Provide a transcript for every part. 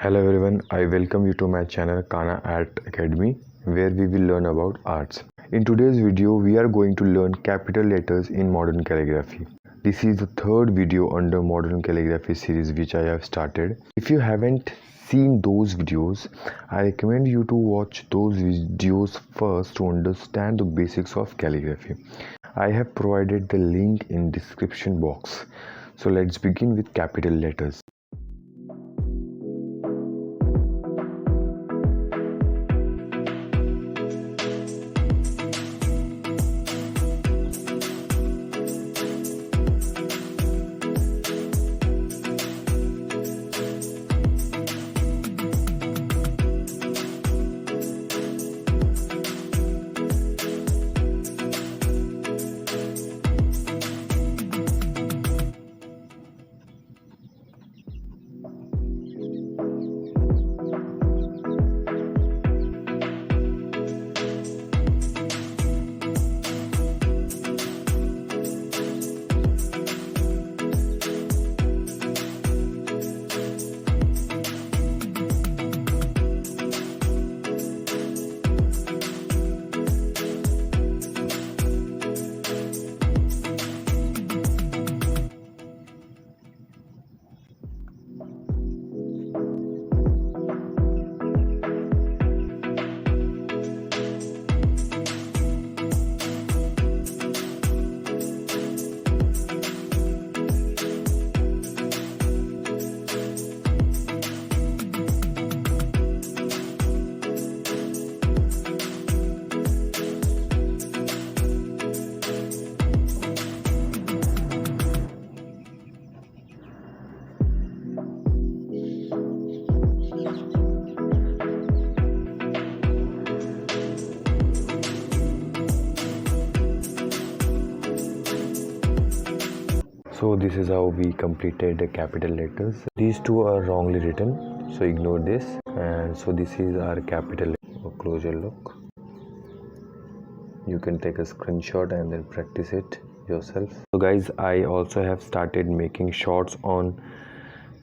Hello everyone, I welcome you to my channel Kana Art Academy, where we will learn about arts. In today's video, we are going to learn capital letters in modern calligraphy. This is the third video under modern calligraphy series which I have started. If you haven't seen those videos, I recommend you to watch those videos first to understand the basics of calligraphy. I have provided the link in description box. So let's begin with capital letters. So this is how we completed the capital letters. These two are wrongly written, so ignore this. And so this is our capital. A closer look. You can take a screenshot and then practice it yourself. So guys, I also have started making shorts on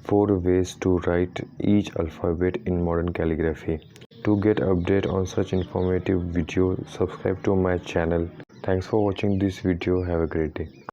4 ways to write each alphabet in modern calligraphy. To get update on such informative video, subscribe to my channel. Thanks for watching this video. Have a great day.